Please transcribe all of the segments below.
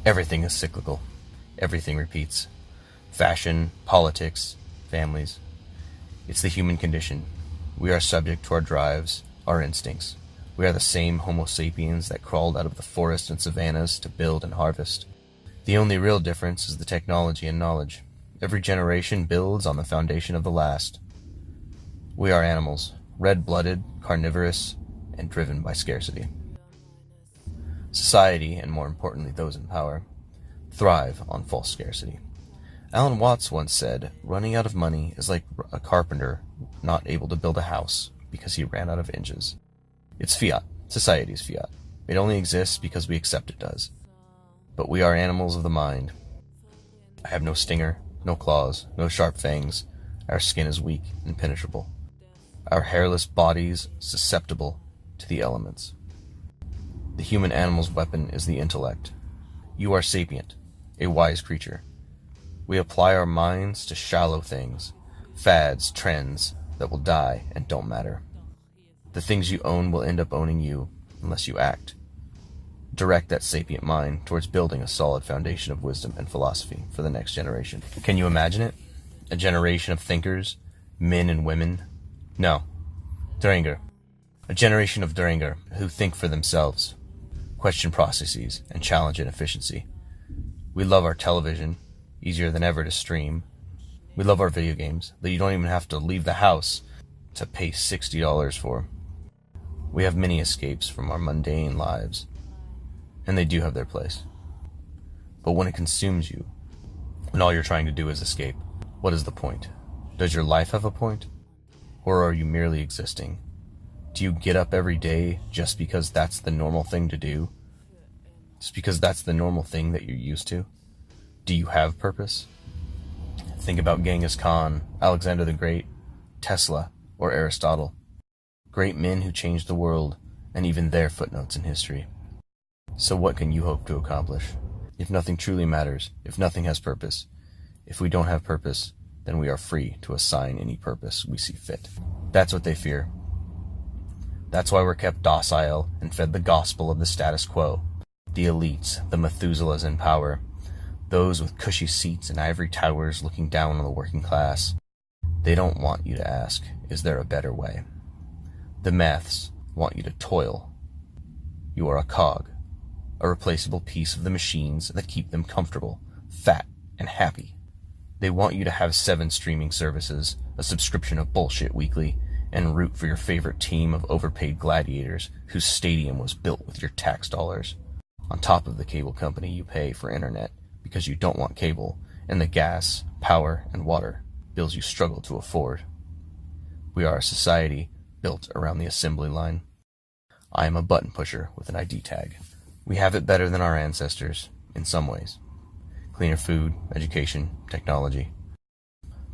Everything is cyclical. Everything repeats. Fashion, politics, families. It's the human condition. We are subject to our drives, our instincts. We are the same Homo sapiens that crawled out of the forests and savannas to build and harvest. The only real difference is the technology and knowledge. Every generation builds on the foundation of the last. We are animals, red-blooded, carnivorous, and driven by scarcity. Society, and more importantly those in power, thrive on false scarcity. Alan Watts once said, running out of money is like a carpenter not able to build a house because he ran out of inches. It's fiat. Society's fiat. It only exists because we accept it does. But we are animals of the mind. I have no stinger, no claws, no sharp fangs. Our skin is weak, impenetrable. Our hairless bodies susceptible to the elements. The human animal's weapon is the intellect. You are sapient, a wise creature. We apply our minds to shallow things, fads, trends that will die and don't matter. The things you own will end up owning you unless you act. Direct that sapient mind towards building a solid foundation of wisdom and philosophy for the next generation. Can you imagine it? A generation of thinkers, men and women? No. Duringer. A generation of Duringer who think for themselves, question processes, and challenge inefficiency. We love our television, easier than ever to stream. We love our video games that you don't even have to leave the house to pay $60 for. We have many escapes from our mundane lives, and they do have their place. But when it consumes you, when all you're trying to do is escape, what is the point? Does your life have a point? Or are you merely existing? Do you get up every day just because that's the normal thing to do? Just because that's the normal thing that you're used to? Do you have purpose? Think about Genghis Khan, Alexander the Great, Tesla, or Aristotle. Great men who changed the world, and even their footnotes in history. So what can you hope to accomplish? If nothing truly matters, if nothing has purpose, if we don't have purpose, then we are free to assign any purpose we see fit. That's what they fear. That's why we're kept docile and fed the gospel of the status quo. The elites, the Methuselahs in power, those with cushy seats and ivory towers looking down on the working class. They don't want you to ask, is there a better way? The maths want you to toil. You are a cog, a replaceable piece of the machines that keep them comfortable, fat, and happy. They want you to have 7 streaming services, a subscription of bullshit weekly, and root for your favorite team of overpaid gladiators whose stadium was built with your tax dollars. On top of the cable company you pay for internet because you don't want cable, and the gas, power, and water bills you struggle to afford. We are a society built around the assembly line. I am a button pusher with an ID tag. We have it better than our ancestors, in some ways. Cleaner food, education, technology.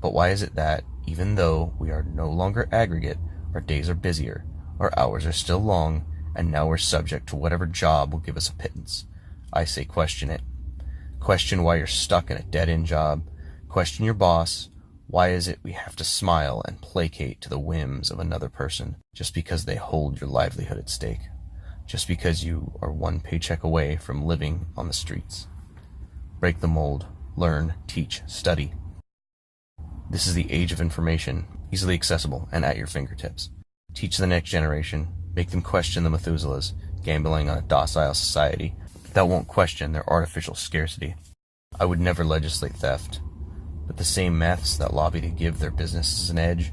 But why is it that, even though we are no longer aggregate, our days are busier, our hours are still long, and now we're subject to whatever job will give us a pittance? I say question it. Question why you're stuck in a dead-end job. Question your boss. Why is it we have to smile and placate to the whims of another person just because they hold your livelihood at stake? Just because you are one paycheck away from living on the streets? Break the mold. Learn, teach, study. This is the age of information, easily accessible and at your fingertips. Teach the next generation. Make them question the Methuselahs, gambling on a docile society that won't question their artificial scarcity. I would never legislate theft, but the same maths that lobby to give their businesses an edge.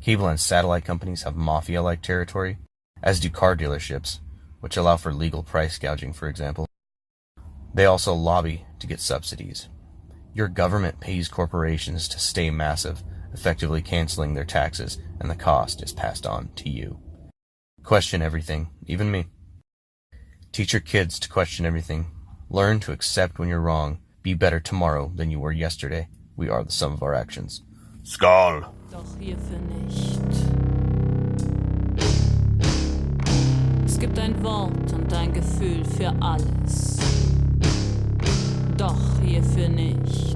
Cable and satellite companies have mafia-like territory, as do car dealerships, which allow for legal price gouging, for example. They also lobby to get subsidies. Your government pays corporations to stay massive, effectively canceling their taxes, and the cost is passed on to you. Question everything, even me. Teach your kids to question everything. Learn to accept when you're wrong. Be better tomorrow than you were yesterday. We are the sum of our actions. Skål! Doch hierfür nicht. Es gibt ein Wort und ein Gefühl für alles. Doch hierfür nicht.